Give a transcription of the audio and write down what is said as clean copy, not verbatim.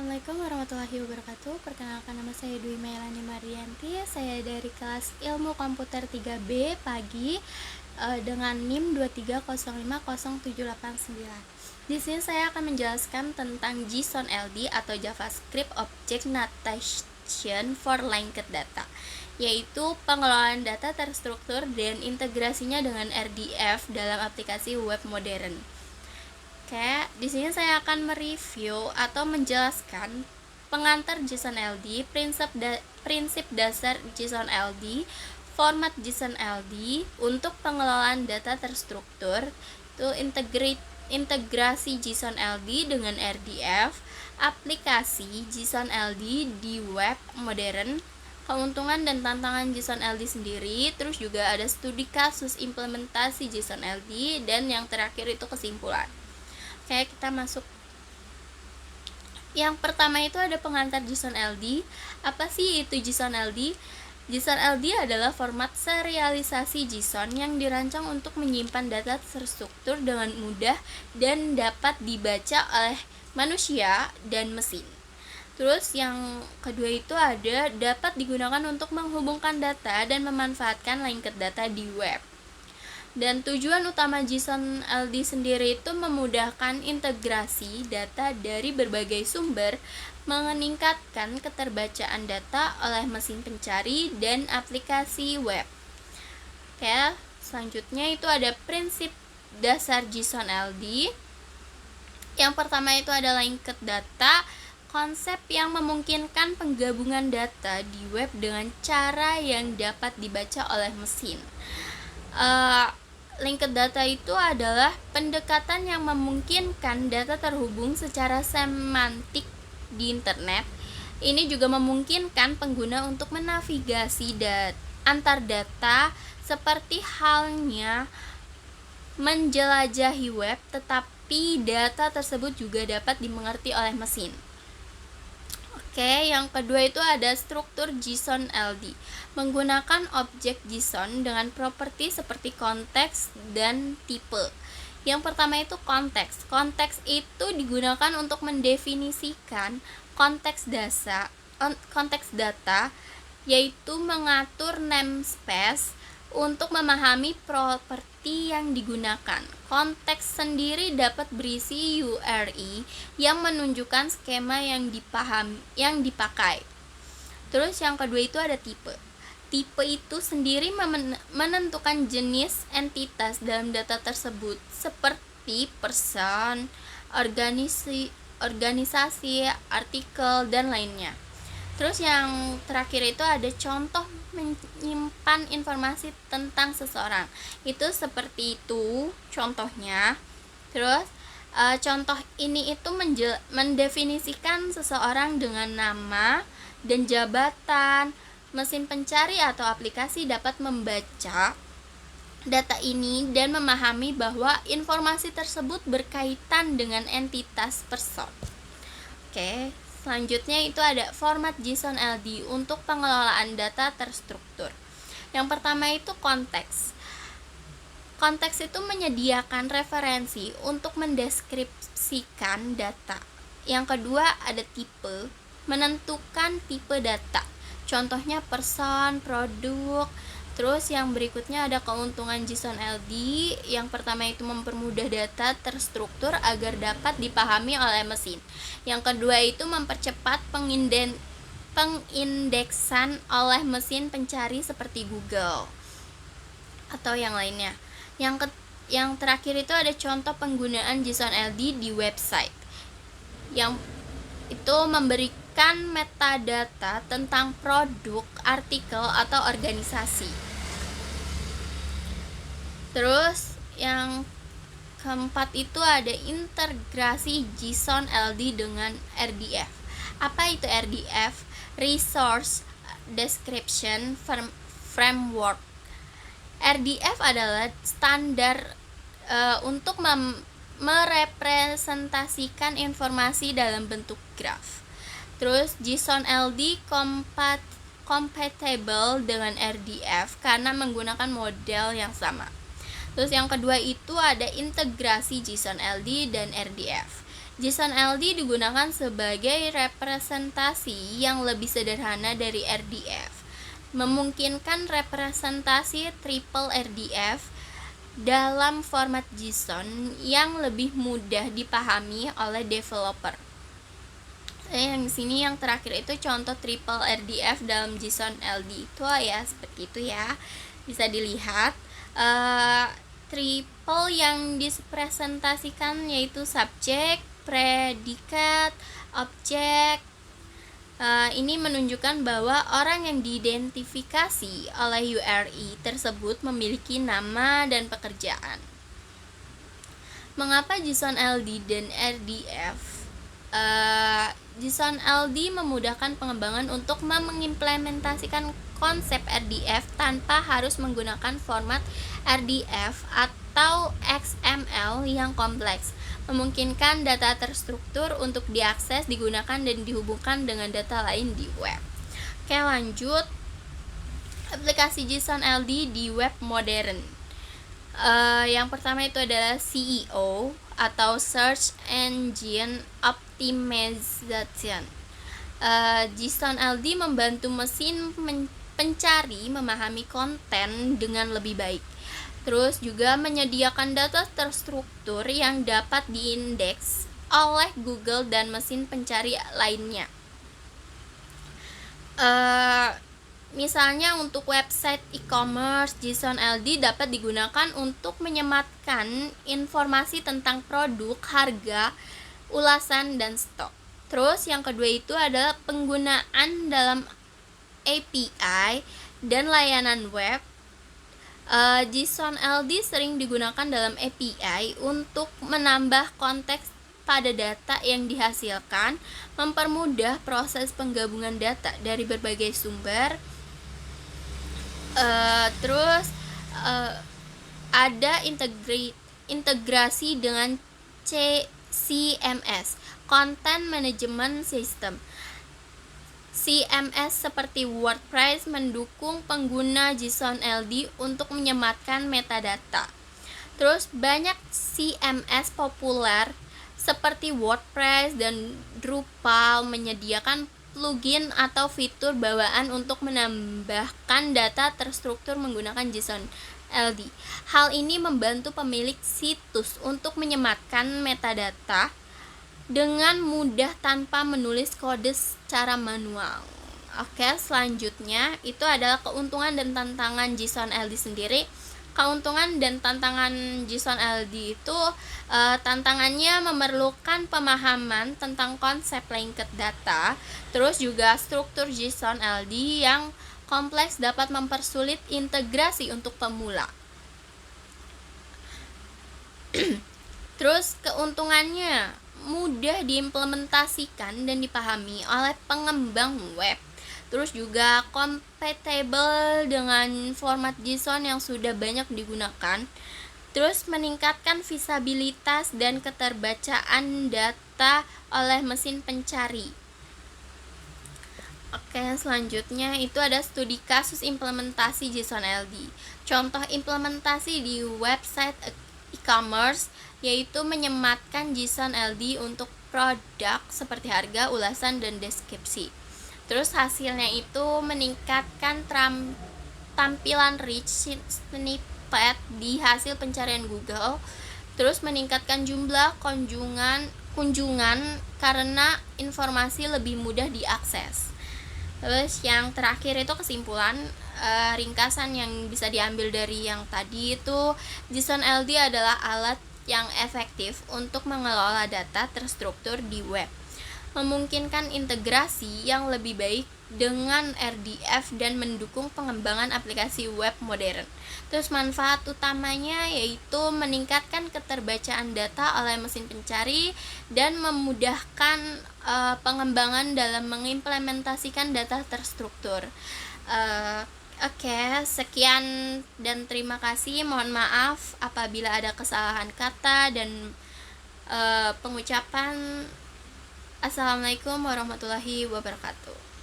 Assalamualaikum warahmatullahi wabarakatuh. Perkenalkan, nama saya Dwi Mailani Marianti. Saya dari kelas Ilmu Komputer 3B pagi dengan NIM 230507889. Di sini saya akan menjelaskan tentang JSON LD atau JavaScript Object Notation for Linked Data, yaitu pengelolaan data terstruktur dan integrasinya dengan RDF dalam aplikasi web modern. Oke, di sini saya akan mereview atau menjelaskan pengantar JSON LD, prinsip dasar JSON LD, format JSON LD untuk pengelolaan data terstruktur, itu integrasi JSON LD dengan RDF, aplikasi JSON LD di web modern, keuntungan dan tantangan JSON LD sendiri, terus juga ada studi kasus implementasi JSON LD, dan yang terakhir itu kesimpulan. Oke, kita masuk. Yang pertama itu ada pengantar JSON LD. Apa sih itu JSON LD? JSON LD adalah format serialisasi JSON yang dirancang untuk menyimpan data terstruktur dengan mudah dan dapat dibaca oleh manusia dan mesin. Terus yang kedua itu ada dapat digunakan untuk menghubungkan data dan memanfaatkan linked data di web. Dan tujuan utama JSON LD sendiri itu memudahkan integrasi data dari berbagai sumber, meningkatkan keterbacaan data oleh mesin pencari dan aplikasi web. Oke, selanjutnya itu ada prinsip dasar JSON LD. Yang pertama itu ada linked data, konsep yang memungkinkan penggabungan data di web dengan cara yang dapat dibaca oleh mesin. Linked data itu adalah pendekatan yang memungkinkan data terhubung secara semantik di internet. Ini juga memungkinkan pengguna untuk menavigasi antar data seperti halnya menjelajahi web, tetapi data tersebut juga dapat dimengerti oleh mesin. Oke, yang kedua itu ada struktur JSON LD. Menggunakan objek JSON dengan properti seperti konteks dan tipe. Yang pertama itu konteks. Konteks itu digunakan untuk mendefinisikan konteks data, yaitu mengatur namespace untuk memahami properti yang digunakan. Konteks sendiri dapat berisi URI yang menunjukkan skema yang dipakai. Terus yang kedua itu ada tipe. Tipe itu sendiri menentukan jenis entitas dalam data tersebut, seperti person, organisasi, artikel, dan lainnya. Terus yang terakhir itu ada contoh menyimpan informasi tentang seseorang. Itu seperti itu contohnya. Terus contoh ini itu mendefinisikan seseorang dengan nama dan jabatan. Mesin pencari atau aplikasi dapat membaca data ini dan memahami bahwa informasi tersebut berkaitan dengan entitas person. Oke. Selanjutnya itu ada format JSON LD untuk pengelolaan data terstruktur. Yang pertama itu konteks. Konteks itu menyediakan referensi untuk mendeskripsikan data. Yang kedua ada tipe, menentukan tipe data. Contohnya person, produk. Terus yang berikutnya ada keuntungan JSON LD. Yang pertama itu mempermudah data terstruktur agar dapat dipahami oleh mesin. Yang kedua itu mempercepat pengindeksan oleh mesin pencari seperti Google atau yang lainnya. Yang terakhir itu ada contoh penggunaan JSON LD di website. Yang itu memberikan metadata tentang produk, artikel, atau organisasi. Terus yang keempat itu ada integrasi JSON LD dengan RDF. Apa itu RDF? Resource Description Framework. RDF adalah standar untuk merepresentasikan informasi dalam bentuk graf. Terus JSON LD compatible dengan RDF karena menggunakan model yang sama. Terus yang kedua itu ada integrasi JSON LD dan RDF. JSON-LD digunakan sebagai representasi yang lebih sederhana dari RDF, memungkinkan representasi triple RDF dalam format JSON yang lebih mudah dipahami oleh developer. Yang sini yang terakhir itu contoh triple RDF dalam JSON LD itu ya, seperti itu ya, bisa dilihat. Triple yang dipresentasikan yaitu subjek, predikat, objek. Ini menunjukkan bahwa orang yang diidentifikasi oleh URI tersebut memiliki nama dan pekerjaan. Mengapa JSON LD dan RDF? JSON LD memudahkan pengembangan untuk mengimplementasikan konsep RDF tanpa harus menggunakan format RDF atau XML yang kompleks, memungkinkan data terstruktur untuk diakses, digunakan, dan dihubungkan dengan data lain di web. Oke, lanjut. Aplikasi JSON LD di web modern. Yang pertama itu adalah SEO atau Search Engine Optimization. JSON LD membantu mesin pencari memahami konten dengan lebih baik. Terus juga menyediakan data terstruktur yang dapat diindeks oleh Google dan mesin pencari lainnya. Misalnya untuk website e-commerce, JSON LD dapat digunakan untuk menyematkan informasi tentang produk, harga, ulasan, dan stok. Terus yang kedua itu adalah penggunaan dalam API dan layanan web. JSON LD sering digunakan dalam API untuk menambah konteks pada data yang dihasilkan, mempermudah proses penggabungan data dari berbagai sumber. Terus ada integrasi dengan CMS, Content Management System. CMS seperti WordPress mendukung pengguna JSON LD untuk menyematkan metadata. Terus banyak CMS populer seperti WordPress dan Drupal menyediakan plugin atau fitur bawaan untuk menambahkan data terstruktur menggunakan JSON LD. Hal ini membantu pemilik situs untuk menyematkan metadata dengan mudah tanpa menulis kode secara manual. Oke, selanjutnya itu adalah keuntungan dan tantangan JSON LD sendiri. Keuntungan dan tantangan JSON LD itu tantangannya memerlukan pemahaman tentang konsep linked data, terus juga struktur JSON LD yang kompleks dapat mempersulit integrasi untuk pemula. Terus keuntungannya mudah diimplementasikan dan dipahami oleh pengembang web. Terus juga compatible dengan format JSON yang sudah banyak digunakan. Terus meningkatkan visabilitas dan keterbacaan data oleh mesin pencari. Oke, selanjutnya itu ada studi kasus implementasi JSON LD. Contoh implementasi di website e-commerce yaitu menyematkan JSON LD untuk produk seperti harga, ulasan, dan deskripsi. Terus hasilnya itu meningkatkan tampilan rich snippet di hasil pencarian Google. Terus meningkatkan jumlah kunjungan karena informasi lebih mudah diakses. Terus yang terakhir itu kesimpulan ringkasan yang bisa diambil dari yang tadi itu, JSON LD adalah alat yang efektif untuk mengelola data terstruktur di web, memungkinkan integrasi yang lebih baik dengan RDF dan mendukung pengembangan aplikasi web modern. Terus manfaat utamanya yaitu meningkatkan keterbacaan data oleh mesin pencari dan memudahkan pengembangan dalam mengimplementasikan data terstruktur. Oke, sekian dan terima kasih. Mohon maaf apabila ada kesalahan kata dan pengucapan. Assalamualaikum warahmatullahi wabarakatuh.